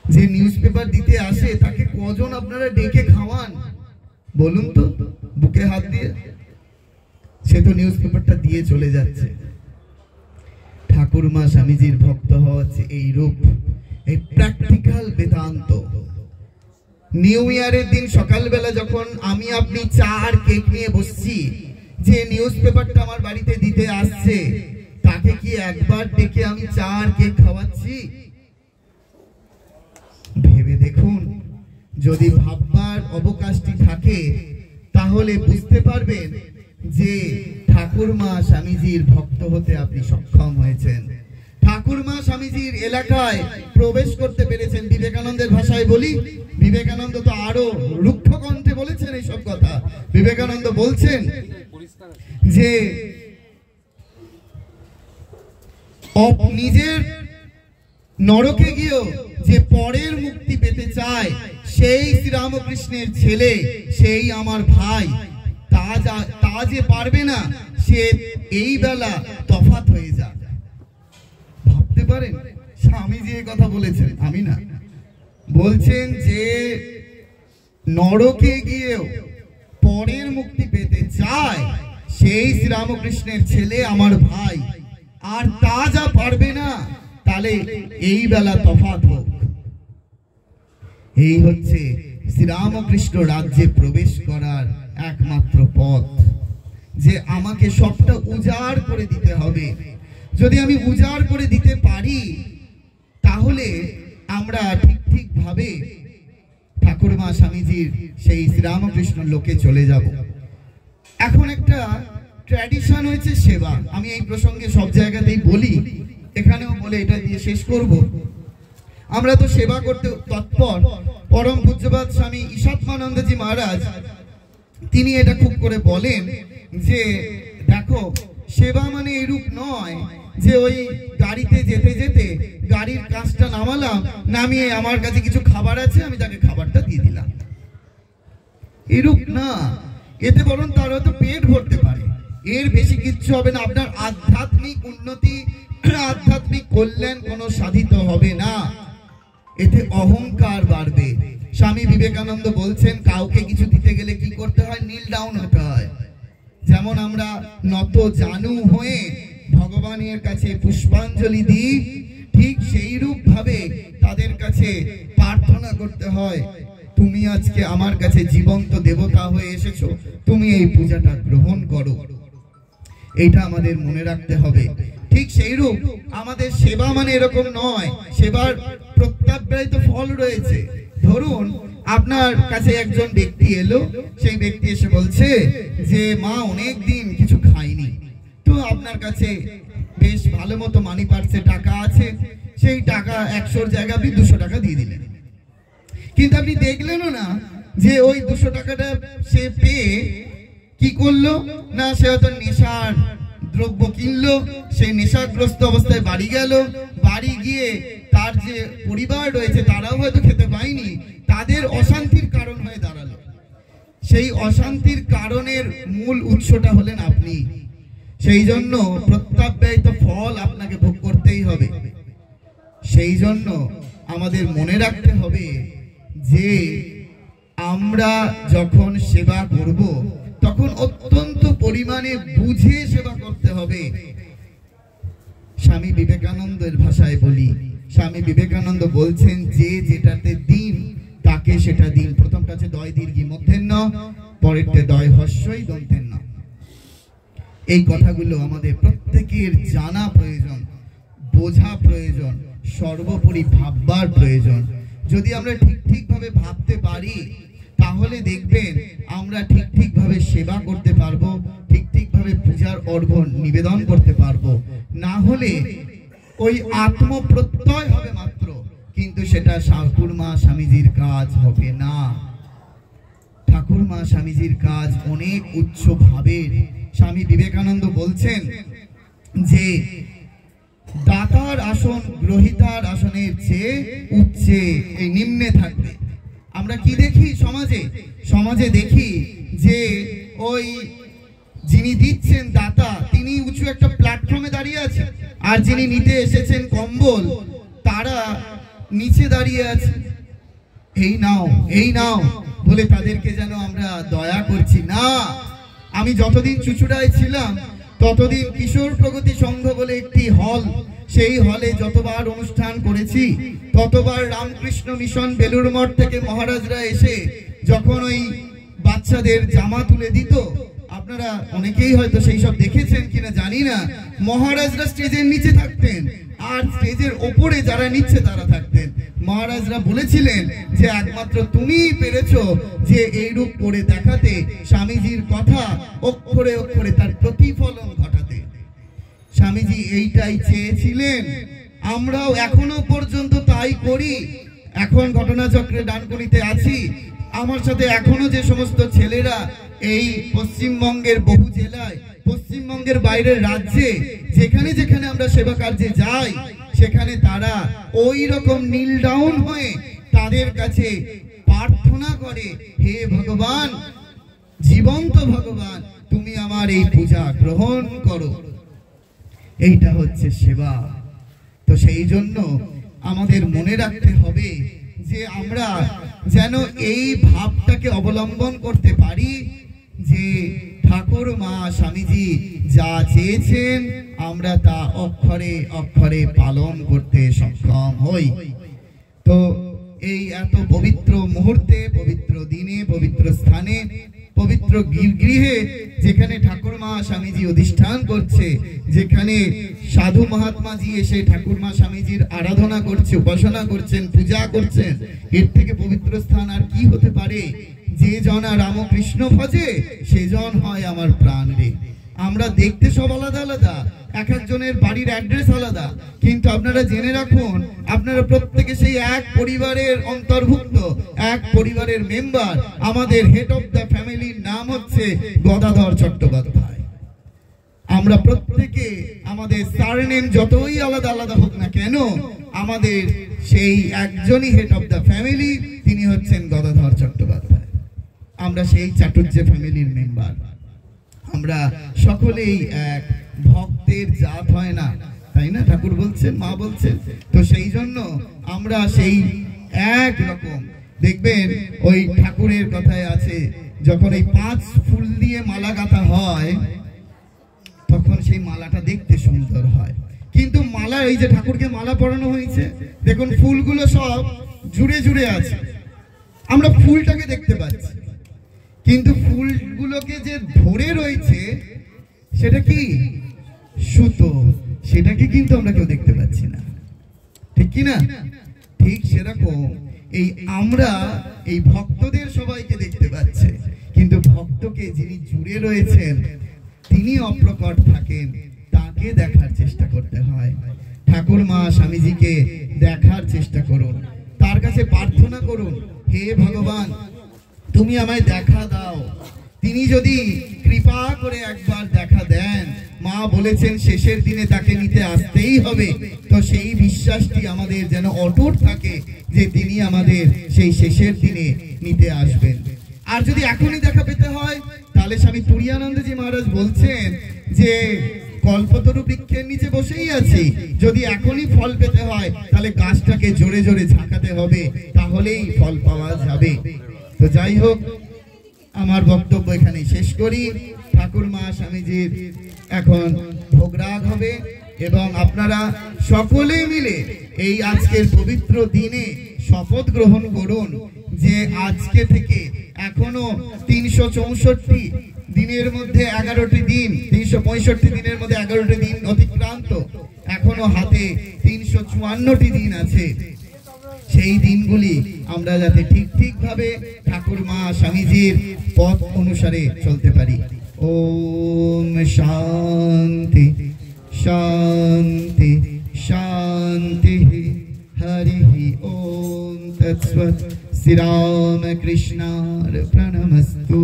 যে নিউজ পেপার দিতে আসে তাকে কজন আপনারা ডেকে খাওয়ান বলুন তো, বুকে হাত দিয়ে? সে তো নিউজ পেপারটা দিয়ে চলে যাচ্ছে। ঠাকুরমা স্বামীজির ভক্ত হওয়া হচ্ছে এই রূপ, এই প্র্যাকটিক্যাল বেদান্ত। নিউ ইয়ারের দিন সকালবেলা যখন আমি আপনি চা আর কেক নিয়ে বসছি, যে নিউজ পেপারটা আমার বাড়িতে দিতে আসছে তাকে কি একবার ডেকে আমি চা আর কেক খাওয়াচ্ছি? ভেবে দেখুন, যদি ভাববার অবকাশটি থাকে তাহলে বুঝতে পারবেন যে ঠাকুরমা স্বামীজির ভক্ত হতে আপনি সক্ষম হয়েছেন। ঠাকুরমা স্বামীজির এলাকায় প্রবেশ করতে পেরেছেন। বিবেকানন্দের ভাষায় বলি, বিবেকানন্দ তো আরো রুক্ষ কণ্ঠে বলেছেন এইসব কথা। বিবেকানন্দ বলছেন যে নিজের নরকে গিয়েও যে পরের মুক্তি পেতে চায় সেই শ্রীরামকৃষ্ণের ছেলে, সেই আমার ভাই, তা যে পারবে না সে এই বেলা তফাৎ হয়ে যাক। ভাবতে পারেন স্বামীজি এই কথা বলেছেন, আমি না। বলছেন যে নরকে গিয়েও পরের মুক্তি পেতে চায় সেই শ্রীরামকৃষ্ণের ছেলে আমার ভাই, আর তা যা পারবে না তাহলে এই বেলা তফাৎ হোক। এই হচ্ছে শ্রীরামকৃষ্ণ রাজ্যে প্রবেশ করার একমাত্র পথ, যে আমাকে সবটা উজাড় করে দিতে হবে। যদি আমি উজাড় করে দিতে পারি তাহলে আমরা ঠিক ভাবে ঠাকুরমা স্বামীজির সেই শ্রীরামকৃষ্ণ লোকে চলে যাব। এখন একটা ট্র্যাডিশন হয়েছে সেবা। আমি এই প্রসঙ্গে সব জায়গাতেই বলি, এখানেও বলে এটা দিয়ে শেষ করব। আমরা তো সেবা করতে তৎপর। পরম পূজ্যপাদ স্বামী ঈশাত্মানন্দজি মহারাজ তিনি এটা খুব করে বলেন যে দেখো, সেবা মানে এরূপ নয় যে ওই গাড়িতে যেতে যেতে গাড়ির কাজটা নামালাম, নামিয়ে আমার কাছে কিছু খাবার আছে আমি তাকে খাবারটা দিয়ে দিলাম, এরূপ না। এতে বরং তার হয়তো পেট ভরতে পারে, এর বেশি কিচ্ছু হবে না। আপনার আধ্যাত্মিক উন্নতি, আধ্যাত্মিক কল্যাণ কোনো সাধিত হবে না, এতে অহংকার বাড়বে। স্বামী বিবেকানন্দ বলছেন কাউকে কিছু দিতে গেলে কি করতে হয়? নীল ডাউন হতে হয়। যেমন আমরা নত জানু হয়ে ভগবানের কাছে পুষ্পাঞ্জলি দিই, ঠিক সেই রূপ ভাবে তাদের কাছে প্রার্থনা করতে হয়, তুমি আজকে আমার কাছে জীবন্ত দেবতা হয়ে এসেছো, তুমি এই পূজাটা গ্রহণ করো। এইটা আমাদের মনে রাখতে হবে। ঠিক সেই রূপ আমাদের সেবা মানে এরকম নয়, সেবার প্রত্যাবৃত ফল রয়েছে। ধরুন আপনার কাছে একজন ব্যক্তি এলো, সেই ব্যক্তি এসে বলছে যে মা অনেক দিন কিছু খাইনি, তো আপনার কাছে বেশ ভালো মতো মানি পার্সে টাকা আছে, সেই টাকা 100-র জায়গা আপনি 200 টাকা দিয়ে দিলেন। কিন্তু আপনি দেখলেনও না যে ওই 200 টাকাটা সে পেয়ে কি করলো না, সে হয়তো নেশার দ্রব্য কিনলো, সেই নেশাগ্রস্ত অবস্থায় বাড়ি গেল, বাড়ি গিয়ে তার যে পরিবার রয়েছে তারাও হয়তো খেতে পায়নি, তাদের অশান্তির কারণ হয়ে দাঁড়ালো। সেই অশান্তির কারণের মূল উৎসটা হলেন আপনি। সেই জন্য প্রত্যাব্যয়িত ফল আপনাকে ভোগ করতেই হবে। সেই জন্য আমাদের মনে রাখতে হবে যে আমরা যখন সেবা করব তখন অত্যন্ত পরিমাণে বুঝে সেবা করতে হবে। স্বামী বিবেকানন্দের ভাষায় বলি, স্বামী বিবেকানন্দ বলছেন যে যেটাতে দিন তাকে সেটা দিন। প্রথমটা আছে দয় দীর্ঘি মধ্যেন্য, পরেরটা দয় হস্যই দন্তেন্য। এই কথাগুলো আমাদের প্রত্যেকের জানা প্রয়োজন, বোঝা প্রয়োজন, সর্বোপরি ভাববার প্রয়োজন। যদি আমরা ঠিক ভাবে ভাবতে পারি তাহলে দেখবেন আমরা ঠিক ভাবে সেবা করতে পারবো, ঠিক ভাবে পূজার অর্ঘ্য নিবেদন করতে পারবো। না হলে ওই আত্মপ্রত্যয় হবে মাত্র, কিন্তু সেটা ঠাকুরমা স্বামীজির কাজ হবে না। ঠাকুরমা স্বামীজির কাজ অনেক উচ্চ ভাবের। স্বামী বিবেকানন্দ বলছেন যে দাতার আসন গ্রহিতার আসনের চেয়ে উচ্চে, এই নিম্নে থাকবে। আমরা কি দেখি সমাজে দেখি যে ওই যিনি দিচ্ছেন দাতা তিনি উঁচু একটা প্ল্যাটফর্মে দাঁড়িয়ে আছে, আর যিনি নিতে এসেছেন কম্বল তারা নিচে দাঁড়িয়ে আছে। এই নাও বলে তাদেরকে যেন আমরা দয়া করছি না। আমি যতদিন চুচুড়ায় ছিলাম ততদিন কিশোর প্রগতি সংঘ বলে একটি হল, সেই হলে যতবার অনুষ্ঠান করেছি ততবার রামকৃষ্ণ মিশন বেলুর মঠ থেকে মহারাজরা এসে যখন ওই বাচ্চাদের জামা তুলে দিত, আপনারা অনেকেই হয়তো সেই সব দেখেছেন কিনা জানি না, মহারাজরা স্টেজের নিচে থাকতেন আর স্টেজের ওপরে যারা নিচ্ছে তারা থাকতেন। মহারাজরা বলেছিলেন যে একমাত্র তুমিই পেরেছো যে এইরূপ করে দেখাতে, স্বামীজির কথা অক্ষরে অক্ষরে তার প্রতিফলন ঘটাতে। স্বামীজি এইটাই চেয়েছিলেন, আমরাও এখনো পর্যন্ত তাই করি। এখন ঘটনাচক্রে ডানকুনিতে আছি, আমার সাথে এখনো যে সমস্ত ছেলেরা এই পশ্চিমবঙ্গের বহু জেলায়, পশ্চিমবঙ্গের বাইরের রাজ্যে যেখানে যেখানে আমরা সেবা কার্যে যাই সেখানে তারা ওই রকম নীল ডাউন হয়ে তাদের কাছে প্রার্থনা করে, হে ভগবান, জীবন্ত ভগবান, তুমি আমার এই পূজা গ্রহণ করো। এইটা হচ্ছে সেবা। তো সেই জন্য আমাদের মনে রাখতে হবে যে আমরা যেন এই ভাবটাকে অবলম্বন করতে পারি যে ঠাকুর মা স্বামীজি যা চেয়েছেন আমরা তা অক্ষরে অক্ষরে পালন করতে সক্ষম হই। তো এই এত পবিত্র মুহূর্তে, পবিত্র দিনে, পবিত্র স্থানে, পবিত্র গৃহে যেখানে ঠাকুরমা স্বামীজি অধিষ্ঠান করছে, যেখানে সাধু মহাত্মাজি এসে ঠাকুরমা স্বামীজির আরাধনা করছে, উপাসনা করছেন, পূজা করছেন, এর থেকে পবিত্র স্থান আর কি হতে পারে? যে জনা রামকৃষ্ণ ভজে সেজন হয় আমার প্রাণ রে। আমরা দেখতে সব আলাদা আলাদা, এক একজনের বাড়ির অ্যাড্রেস আলাদা, কিন্তু আপনারা জেনে রাখুন আপনারা প্রত্যেকে সেই এক পরিবারের অন্তর্ভুক্ত, এক পরিবারের মেম্বার। আমাদের হেড অফ দ্য ফ্যামিলির নাম হচ্ছে গদাধর চট্টোপাধ্যায়। আমরা প্রত্যেকে আমাদের সারনেম যতই আলাদা আলাদা হোক না কেন, আমাদের সেই একজনই হেড অফ দ্য ফ্যামিলি, তিনি হচ্ছেন গদাধর চট্টোপাধ্যায়। আমরা সেই চাটুর্য ফ্যামিলির মেম্বার। আমরা সকলেই এক, ভক্তের জাত হয় না, তাই না? ঠাকুর বলছেন, মা বলছেন। তো সেই জন্য আমরা সেই এক রকম। দেখবেন ওই ঠাকুরের কথায় আছে, যখন এই 5 ফুল দিয়ে মালা গাঁথা হয় তখন সেই মালাটা দেখতে সুন্দর হয়, কিন্তু মালা, এই যে ঠাকুরকে মালা পরানো হয়েছে দেখুন ফুলগুলো সব জুড়ে জুড়ে আছে, আমরা ফুলটাকে দেখতে পাচ্ছি, কিন্তু ফুলগুলোকে যে ধরে রয়েছে সেটা কি সুতো, সেটাকে কিন্তু আমরা কেউ দেখতে পাচ্ছি না, ঠিক কি না? ঠিক সেরকম এই আমরা এই ভক্তদের সবাইকে দেখতে পাচ্ছি, কিন্তু ভক্তকে যিনি জুড়ে রয়েছেন তিনি অপ্রকট থাকেন, তাকে দেখার চেষ্টা করতে হয়। ঠাকুর মা স্বামীজিকে দেখার চেষ্টা করুন, তার কাছে প্রার্থনা করুন, হে ভগবান তুমি আমায় দেখা দাও। তিনি যদি কৃপা করে একবার দেখা দেন। মা বলেছেন শেষের দিনে তাকে নিতে আসতেই হবে, তো সেই বিশ্বাসটি আমাদের যেন অটুট থাকে যে তিনি আমাদের সেই শেষের দিনে নিতে আসবেন। আর যদি এখনই দেখা পেতে হয় তাহলে স্বামী তুরীয়ানন্দজি মহারাজ বলছেন যে কল্পতরু বৃক্ষের নিচে বসেই আছি, যদি এখনই ফল পেতে হয় তাহলে গাছটাকে জোরে জোরে ঝাঁকাতে হবে, তাহলেই ফল পাওয়া যাবে। তো যাই হোক, আমার বক্তব্য এখানে শেষ করি। ঠাকুর মা স্বামীজির এখন ভোগরাগ হবে এবং আপনারা সকলে মিলে এই আজকের পবিত্র দিনে শপথ গ্রহণ করুন যে আজকে থেকে এখনো 364 দিনের মধ্যে 11টি দিন, 365 দিনের মধ্যে 11টি দিন অতিক্রান্ত, এখনো হাতে 354টি দিন আছে। সেই দিনগুলি আমরা যাতে ঠিক ভাবে ঠাকুর মা স্বামীজির পথ অনুসারে চলতে পারি। ওম শান্তি শান্তি শান্তি। হরি ওম তৎসৎ। শ্রী রাম কৃষ্ণার প্রণমস্তু।